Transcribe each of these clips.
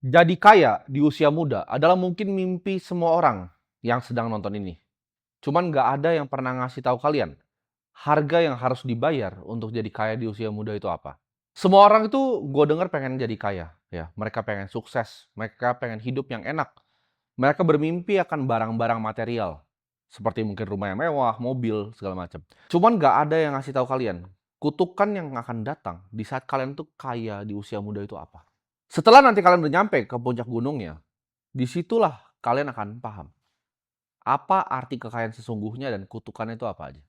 Jadi kaya di usia muda adalah mungkin mimpi semua orang yang sedang nonton ini. Cuman nggak ada yang pernah ngasih tahu kalian, harga yang harus dibayar untuk jadi kaya di usia muda itu apa. Semua orang itu gue dengar pengen jadi kaya, ya. Mereka pengen sukses, mereka pengen hidup yang enak. Mereka bermimpi akan barang-barang material, seperti mungkin rumah yang mewah, mobil, segala macam. Cuman nggak ada yang ngasih tahu kalian, kutukan yang akan datang di saat kalian tuh kaya di usia muda itu apa. Setelah nanti kalian udah nyampe ke puncak gunungnya, disitulah kalian akan paham, apa arti kekayaan sesungguhnya dan kutukannya itu apa aja.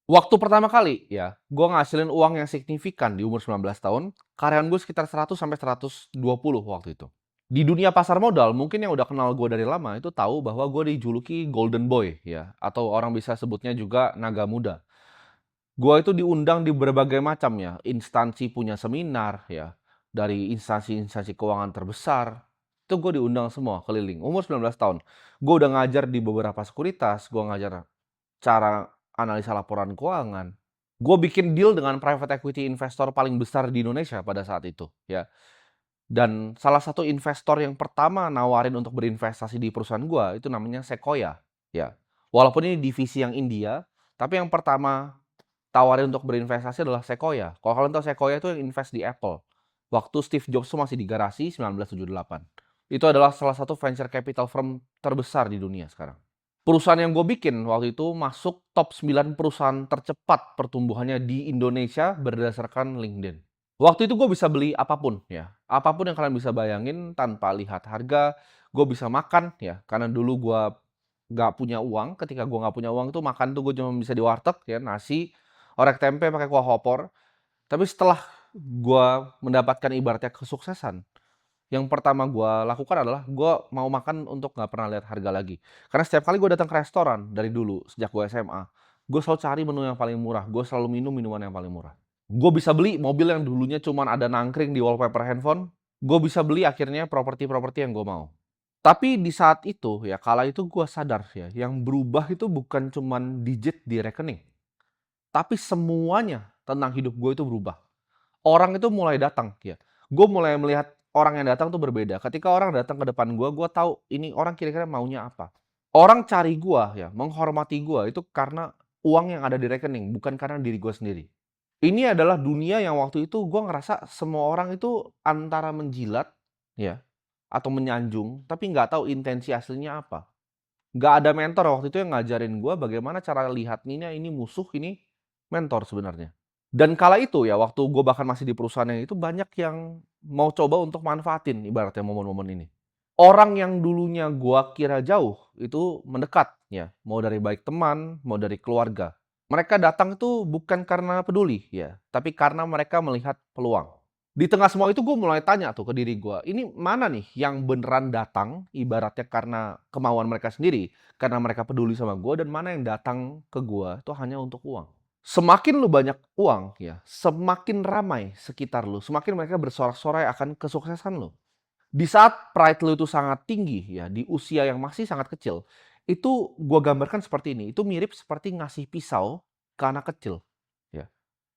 Waktu pertama kali ya, gue ngasilin uang yang signifikan di umur 19 tahun, karyawan gue sekitar 100 sampai 120 waktu itu. Di dunia pasar modal, mungkin yang udah kenal gue dari lama itu tahu bahwa gue dijuluki Golden Boy ya, atau orang bisa sebutnya juga naga muda. Gue itu diundang di berbagai macam ya, instansi punya seminar ya, dari instansi-instansi keuangan terbesar, itu gue diundang semua keliling, umur 19 tahun. Gue udah ngajar di beberapa sekuritas, gue ngajar cara analisa laporan keuangan. Gue bikin deal dengan private equity investor paling besar di Indonesia pada saat itu, ya. Dan salah satu investor yang pertama nawarin untuk berinvestasi di perusahaan gue itu namanya Sequoia, ya. Walaupun ini divisi yang India, tapi yang pertama tawarin untuk berinvestasi adalah Sequoia. Kalau kalian tahu Sequoia itu yang invest di Apple. Waktu Steve Jobs tuh masih di garasi 1978. Itu adalah salah satu venture capital firm terbesar di dunia sekarang. Perusahaan yang gue bikin waktu itu masuk top 9 perusahaan tercepat pertumbuhannya di Indonesia berdasarkan LinkedIn. Waktu itu gue bisa beli apapun ya. Apapun yang kalian bisa bayangin tanpa lihat harga. Gue bisa makan ya. Karena dulu gue nggak punya uang. Ketika gue nggak punya uang itu makan tuh gue cuma bisa di warteg ya. Nasi, orek tempe pakai kuah opor. Tapi setelah gue mendapatkan ibaratnya kesuksesan, yang pertama gue lakukan adalah gue mau makan untuk nggak pernah lihat harga lagi. Karena setiap kali gue datang ke restoran dari dulu sejak gue SMA, gue selalu cari menu yang paling murah. Gue selalu minum minuman yang paling murah. Gue bisa beli mobil yang dulunya cuma ada nangkring di wallpaper handphone. Gue bisa beli akhirnya properti-properti yang gue mau. Tapi di saat itu ya, kala itu gue sadar ya, yang berubah itu bukan cuman digit di rekening, tapi semuanya tentang hidup gue itu berubah. Orang itu mulai datang ya. Gue mulai melihat orang yang datang tuh berbeda. Ketika orang datang ke depan gue tahu ini orang kira-kira maunya apa. Orang cari gue ya, menghormati gue itu karena uang yang ada di rekening, bukan karena diri gue sendiri. Ini adalah dunia yang waktu itu gue ngerasa semua orang itu antara menjilat ya, atau menyanjung, tapi nggak tahu intensi aslinya apa. Nggak ada mentor waktu itu yang ngajarin gue bagaimana cara lihat ini musuh, ini mentor sebenarnya. Dan kala itu ya, waktu gue bahkan masih di perusahaan yang itu, banyak yang mau coba untuk manfaatin ibaratnya momen-momen ini. Orang yang dulunya gue kira jauh, itu mendekat ya. Mau dari baik teman, mau dari keluarga. Mereka datang itu bukan karena peduli ya, tapi karena mereka melihat peluang. Di tengah semua itu gue mulai tanya tuh ke diri gue, ini mana nih yang beneran datang ibaratnya karena kemauan mereka sendiri, karena mereka peduli sama gue, dan mana yang datang ke gue itu hanya untuk uang. Semakin lu banyak uang ya, semakin ramai sekitar lu, semakin mereka bersorak-sorai akan kesuksesan lu. Di saat pride lu itu sangat tinggi ya, di usia yang masih sangat kecil, itu gua gambarkan seperti ini, itu mirip seperti ngasih pisau ke anak kecil, ya.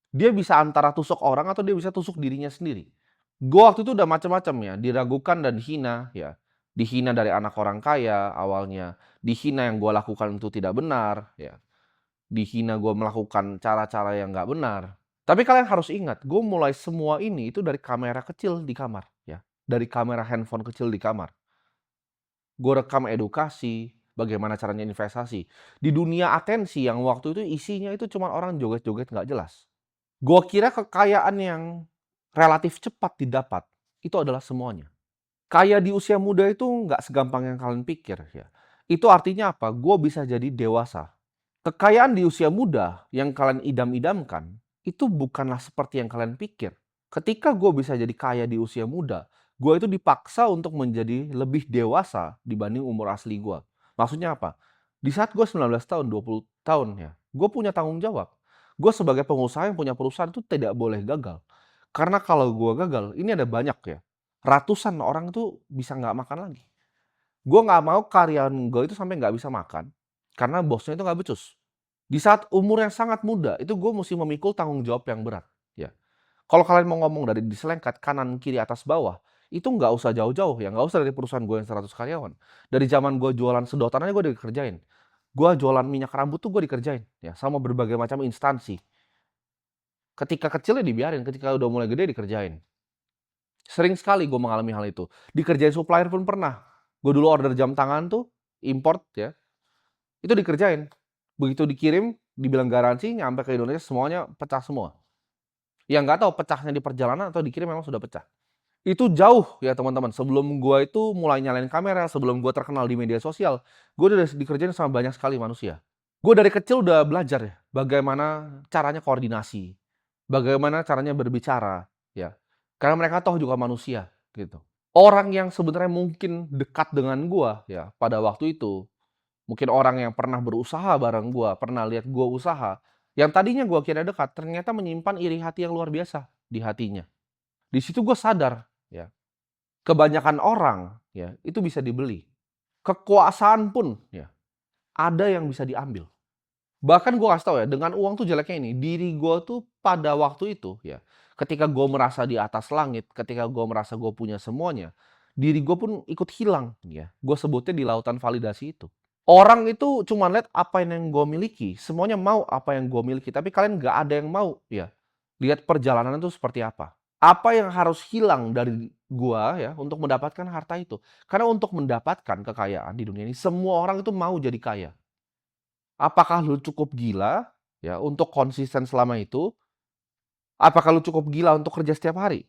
Dia bisa antara tusuk orang atau dia bisa tusuk dirinya sendiri. Gua waktu itu udah macam-macam ya, diragukan dan dihina ya. Dihina dari anak orang kaya awalnya, dihina yang gua lakukan itu tidak benar ya, dihina gua melakukan cara-cara yang nggak benar. Tapi kalian harus ingat, gue mulai semua ini itu dari kamera kecil di kamar ya, dari kamera handphone kecil di kamar. Gue rekam edukasi, bagaimana caranya investasi. Di dunia atensi yang waktu itu isinya itu cuma orang joget-joget nggak jelas. Gue kira kekayaan yang relatif cepat didapat, itu adalah semuanya. Kaya di usia muda itu nggak segampang yang kalian pikir ya. Itu artinya apa? Gue bisa jadi dewasa. Kekayaan di usia muda yang kalian idam-idamkan, itu bukanlah seperti yang kalian pikir. Ketika gue bisa jadi kaya di usia muda, gue itu dipaksa untuk menjadi lebih dewasa dibanding umur asli gue. Maksudnya apa? Di saat gue 19 tahun, 20 tahun ya, gue punya tanggung jawab. Gue sebagai pengusaha yang punya perusahaan itu tidak boleh gagal. Karena kalau gue gagal, ini ada banyak ya. Ratusan orang itu bisa nggak makan lagi. Gue nggak mau karyawan gue itu sampai nggak bisa makan, karena bosnya itu nggak becus. Di saat umur yang sangat muda, itu gue mesti memikul tanggung jawab yang berat, ya. Kalau kalian mau ngomong dari diselengkat kanan, kiri, atas, bawah, itu nggak usah jauh-jauh ya, nggak usah dari perusahaan gue yang 100 karyawan. Dari zaman gue jualan sedotan aja gue dikerjain. Gue jualan minyak rambut tuh gue dikerjain ya, sama berbagai macam instansi. Ketika kecil ya dibiarin, ketika udah mulai gede dikerjain. Sering sekali gue mengalami hal itu. Dikerjain supplier pun pernah. Gue dulu order jam tangan tuh, import ya, itu dikerjain. Begitu dikirim, dibilang garansi, nyampe ke Indonesia semuanya pecah semua. Yang nggak tahu pecahnya di perjalanan atau dikirim memang sudah pecah. Itu jauh ya teman-teman, sebelum gua itu mulai nyalain kamera, sebelum gua terkenal di media sosial, gua udah dikerjain sama banyak sekali manusia. Gua dari kecil udah belajar ya, bagaimana caranya koordinasi, bagaimana caranya berbicara, ya. Karena mereka toh juga manusia, gitu. Orang yang sebenarnya mungkin dekat dengan gua ya, pada waktu itu, mungkin orang yang pernah berusaha bareng gua, pernah lihat gua usaha, yang tadinya gua kira dekat, ternyata menyimpan iri hati yang luar biasa di hatinya. Di situ gua sadar, ya. Kebanyakan orang, ya, itu bisa dibeli. Kekuasaan pun, ya, ada yang bisa diambil. Bahkan gue kasih tahu ya, dengan uang tuh jeleknya ini, diri gue tuh pada waktu itu, ya, ketika gue merasa di atas langit, ketika gue merasa gue punya semuanya, diri gue pun ikut hilang, ya. Gue sebutnya di lautan validasi itu. Orang itu cuma lihat apa yang gue miliki, semuanya mau apa yang gue miliki, tapi kalian nggak ada yang mau, ya. Lihat perjalanan itu seperti apa. Apa yang harus hilang dari gua ya untuk mendapatkan harta itu? Karena untuk mendapatkan kekayaan di dunia ini semua orang itu mau jadi kaya. Apakah lu cukup gila ya untuk konsisten selama itu? Apakah lu cukup gila untuk kerja setiap hari?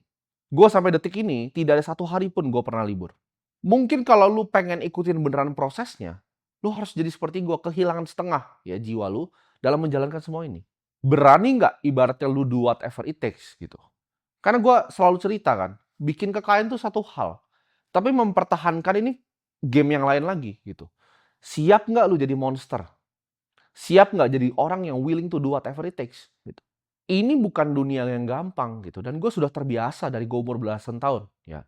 Gua sampai detik ini tidak ada satu hari pun gua pernah libur. Mungkin kalau lu pengen ikutin beneran prosesnya, lu harus jadi seperti gua, kehilangan setengah ya jiwa lu dalam menjalankan semua ini. Berani nggak ibaratnya lu do whatever it takes gitu. Karena gue selalu cerita kan, bikin kekayaan tuh satu hal, tapi mempertahankan ini game yang lain lagi gitu. Siap nggak lu jadi monster? Siap nggak jadi orang yang willing to do whatever it takes gitu. Ini bukan dunia yang gampang gitu dan gue sudah terbiasa dari gue umur belasan tahun ya,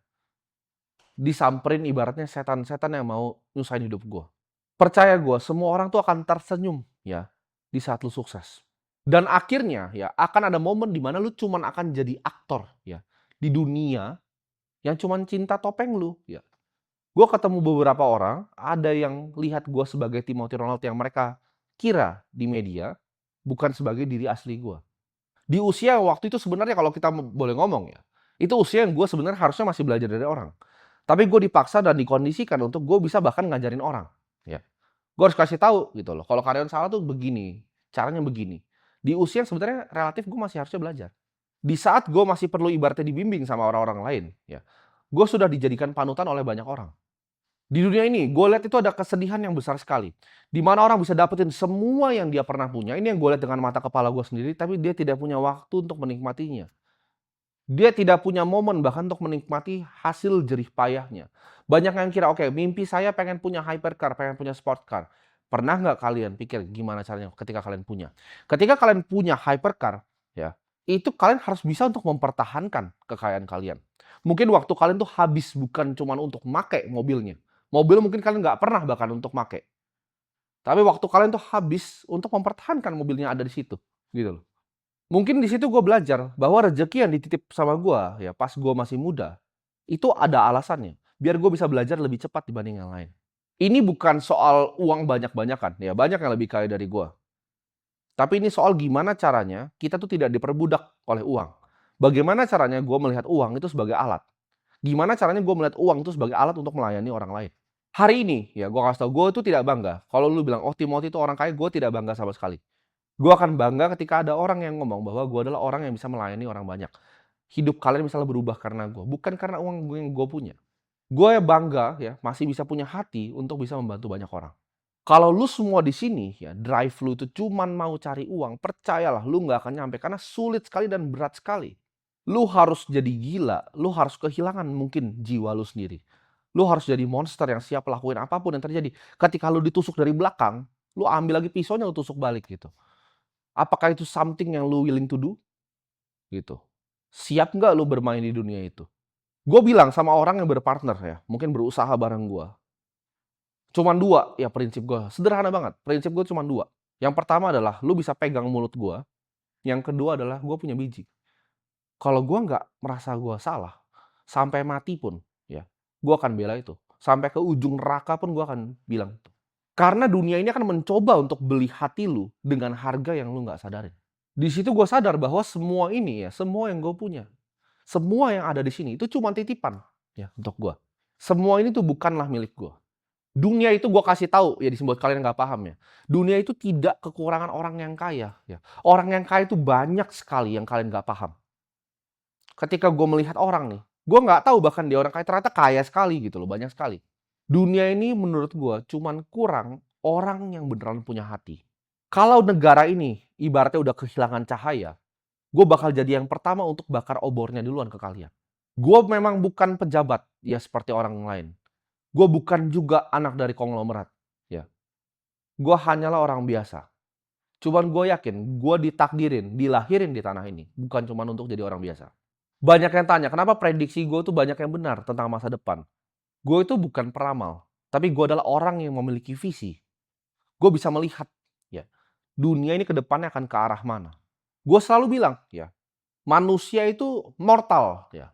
disamperin ibaratnya setan-setan yang mau nyusahin hidup gue. Percaya gue, semua orang tuh akan tersenyum ya di saat lu sukses. Dan akhirnya ya akan ada momen di mana lu cuman akan jadi aktor ya di dunia yang cuman cinta topeng lu, ya. Gue ketemu beberapa orang, ada yang lihat gue sebagai Timothy Ronald yang mereka kira di media, bukan sebagai diri asli gue. Di usia waktu itu sebenarnya kalau kita boleh ngomong ya, itu usia yang gue sebenarnya harusnya masih belajar dari orang. Tapi gue dipaksa dan dikondisikan untuk gue bisa bahkan ngajarin orang, ya. Gue harus kasih tahu gitu loh, kalau karyawan salah tuh begini, caranya begini. Di usia yang sebenarnya relatif gue masih harusnya belajar. Di saat gue masih perlu ibaratnya dibimbing sama orang-orang lain, ya, gue sudah dijadikan panutan oleh banyak orang. Di dunia ini, gue lihat itu ada kesedihan yang besar sekali. Di mana orang bisa dapetin semua yang dia pernah punya. Ini yang gue lihat dengan mata kepala gue sendiri, tapi dia tidak punya waktu untuk menikmatinya. Dia tidak punya momen bahkan untuk menikmati hasil jerih payahnya. Banyak yang kira, oke, mimpi saya pengen punya hypercar, pengen punya sport car. Pernah nggak kalian pikir gimana caranya ketika kalian punya? Ketika kalian punya hypercar, ya, itu kalian harus bisa untuk mempertahankan kekayaan kalian. Mungkin waktu kalian tuh habis bukan cuma untuk make mobilnya. Mobil mungkin kalian nggak pernah bahkan untuk make. Tapi waktu kalian tuh habis untuk mempertahankan mobilnya ada di situ, gitu loh. Mungkin di situ gue belajar bahwa rezeki yang dititip sama gue ya pas gue masih muda, itu ada alasannya, biar gue bisa belajar lebih cepat dibanding yang lain. Ini bukan soal uang banyak-banyakan, ya banyak yang lebih kaya dari gue. Tapi ini soal gimana caranya kita tuh tidak diperbudak oleh uang. Bagaimana caranya gue melihat uang itu sebagai alat. Gimana caranya gue melihat uang itu sebagai alat untuk melayani orang lain. Hari ini ya gue kasih tau, gue itu tidak bangga. Kalau lu bilang, oh Timothy itu orang kaya, gue tidak bangga sama sekali. Gue akan bangga ketika ada orang yang ngomong bahwa gue adalah orang yang bisa melayani orang banyak. Hidup kalian misalnya berubah karena gue, bukan karena uang gue yang gue punya. Gue bangga ya masih bisa punya hati untuk bisa membantu banyak orang. Kalau lu semua di sini ya drive lu itu cuman mau cari uang, percayalah lu nggak akan nyampe karena sulit sekali dan berat sekali. Lu harus jadi gila, lu harus kehilangan mungkin jiwa lu sendiri. Lu harus jadi monster yang siap lakuin apapun yang terjadi. Ketika lu ditusuk dari belakang, lu ambil lagi pisaunya lu tusuk balik gitu. Apakah itu something yang lu willing to do? Gitu. Siap nggak lu bermain di dunia itu? Gue bilang sama orang yang berpartner ya, mungkin berusaha bareng gue. Cuman dua ya prinsip gue, sederhana banget. Prinsip gue cuma dua. Yang pertama adalah lu bisa pegang mulut gue. Yang kedua adalah gue punya biji. Kalau gue nggak merasa gue salah, sampai mati pun, ya, gue akan bela itu. Sampai ke ujung neraka pun gue akan bilang itu. Karena dunia ini akan mencoba untuk beli hati lu dengan harga yang lu nggak sadarin. Di situ gue sadar bahwa semua ini ya, semua yang gue punya, semua yang ada di sini itu cuma titipan ya untuk gue. Semua ini tuh bukanlah milik gue. Dunia itu gue kasih tahu ya, buat kalian nggak paham ya. Dunia itu tidak kekurangan orang yang kaya ya. Orang yang kaya itu banyak sekali yang kalian nggak paham. Ketika gue melihat orang nih, gue nggak tahu bahkan dia orang kaya, ternyata kaya sekali gitu loh, banyak sekali. Dunia ini menurut gue cuman kurang orang yang beneran punya hati. Kalau negara ini ibaratnya udah kehilangan cahaya, gue bakal jadi yang pertama untuk bakar obornya duluan ke kalian. Gue memang bukan pejabat ya seperti orang lain. Gue bukan juga anak dari konglomerat ya. Gue hanyalah orang biasa. Cuman gue yakin gue ditakdirin, dilahirin di tanah ini bukan cuman untuk jadi orang biasa. Banyak yang tanya, kenapa prediksi gue tuh banyak yang benar tentang masa depan. Gue itu bukan peramal, tapi gue adalah orang yang memiliki visi. Gue bisa melihat ya, dunia ini ke depannya akan ke arah mana. Gue selalu bilang ya, manusia itu mortal ya.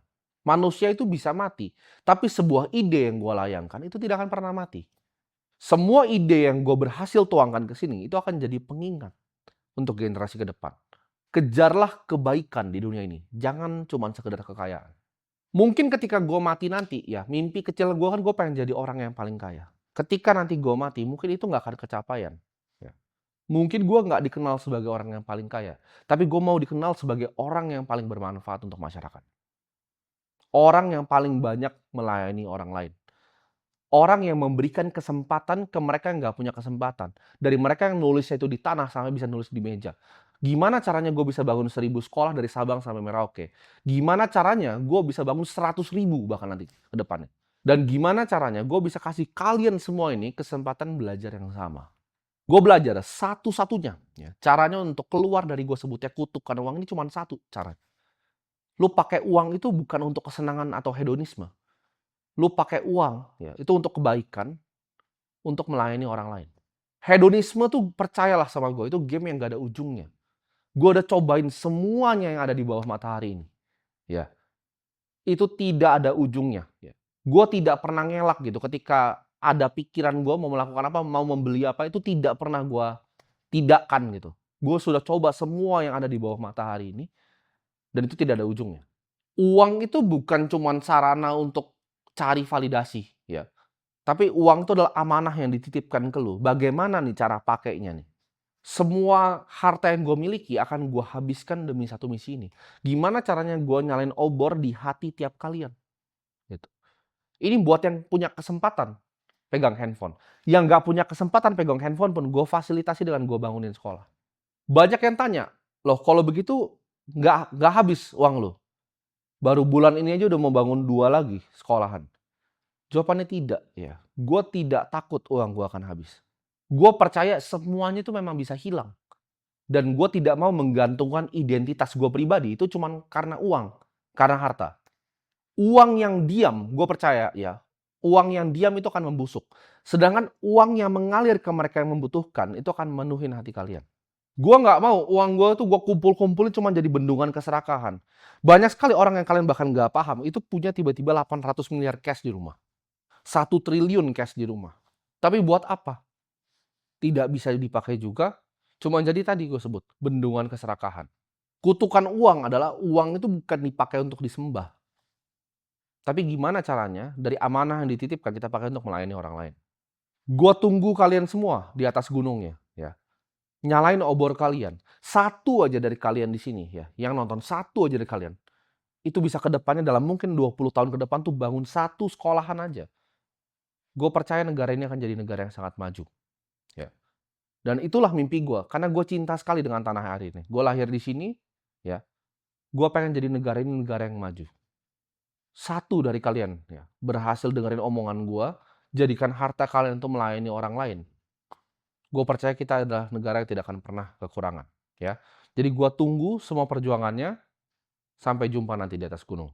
Manusia itu bisa mati, tapi sebuah ide yang gue layangkan itu tidak akan pernah mati. Semua ide yang gue berhasil tuangkan ke sini itu akan jadi pengingat untuk generasi ke depan. Kejarlah kebaikan di dunia ini, jangan cuma sekedar kekayaan. Mungkin ketika gue mati nanti ya, mimpi kecil gue kan gue pengen jadi orang yang paling kaya. Ketika nanti gue mati, mungkin itu nggak akan kecapaian. Ya. Mungkin gue nggak dikenal sebagai orang yang paling kaya, tapi gue mau dikenal sebagai orang yang paling bermanfaat untuk masyarakat. Orang yang paling banyak melayani orang lain. Orang yang memberikan kesempatan ke mereka yang nggak punya kesempatan. Dari mereka yang nulisnya itu di tanah sampai bisa nulis di meja. Gimana caranya gue bisa bangun 1.000 sekolah dari Sabang sampai Merauke? Gimana caranya gue bisa bangun 100.000 bahkan nanti ke depannya? Dan gimana caranya gue bisa kasih kalian semua ini kesempatan belajar yang sama? Gue belajar satu-satunya ya, caranya untuk keluar dari gue sebutnya kutukan uang ini cuma satu cara. Lu pakai uang itu bukan untuk kesenangan atau hedonisme. Lu pakai uang ya, itu untuk kebaikan, untuk melayani orang lain. Hedonisme tuh percayalah sama gue, itu game yang gak ada ujungnya. Gue udah cobain semuanya yang ada di bawah matahari ini. Ya, itu tidak ada ujungnya. Ya. Gue tidak pernah ngelak gitu ketika ada pikiran gue mau melakukan apa, mau membeli apa, itu tidak pernah gue tidakkan gitu. Gue sudah coba semua yang ada di bawah matahari ini, dan itu tidak ada ujungnya. Uang itu bukan cuma sarana untuk cari validasi, ya. Tapi uang itu adalah amanah yang dititipkan ke lu. Bagaimana nih cara pakainya nih? Semua harta yang gue miliki akan gue habiskan demi satu misi ini. Gimana caranya gue nyalain obor di hati tiap kalian? Gitu. Ini buat yang punya kesempatan pegang handphone. Yang nggak punya kesempatan pegang handphone pun gue fasilitasi dengan gue bangunin sekolah. Banyak yang tanya, loh kalau begitu nggak habis uang lo? Baru bulan ini aja udah mau bangun 2 lagi sekolahan. Jawabannya tidak ya. Gue tidak takut uang gue akan habis. Gue percaya semuanya itu memang bisa hilang. Dan gue tidak mau menggantungkan identitas gue pribadi itu cuma karena uang, karena harta. Uang yang diam, gue percaya ya, uang yang diam itu akan membusuk. Sedangkan uang yang mengalir ke mereka yang membutuhkan itu akan menuhin hati kalian. Gue nggak mau uang gue tuh gue kumpul-kumpulin cuma jadi bendungan keserakahan. Banyak sekali orang yang kalian bahkan nggak paham itu punya tiba-tiba 800 miliar cash di rumah. 1 triliun cash di rumah. Tapi buat apa? Tidak bisa dipakai juga, cuma jadi tadi gue sebut, bendungan keserakahan. Kutukan uang adalah uang itu bukan dipakai untuk disembah. Tapi gimana caranya dari amanah yang dititipkan kita pakai untuk melayani orang lain. Gue tunggu kalian semua di atas gunungnya. Ya. Nyalain obor kalian. Satu aja dari kalian di sini ya, yang nonton satu aja dari kalian. Itu bisa ke depannya dalam mungkin 20 tahun ke depan tuh bangun satu sekolahan aja. Gue percaya negara ini akan jadi negara yang sangat maju. Ya. Dan itulah mimpi gue, karena gue cinta sekali dengan tanah air ini. Gue lahir di sini, ya. Gue pengen jadi negara ini negara yang maju. Satu dari kalian ya, berhasil dengerin omongan gue, jadikan harta kalian untuk melayani orang lain. Gue percaya kita adalah negara yang tidak akan pernah kekurangan. Ya. Jadi gue tunggu semua perjuangannya, sampai jumpa nanti di atas gunung.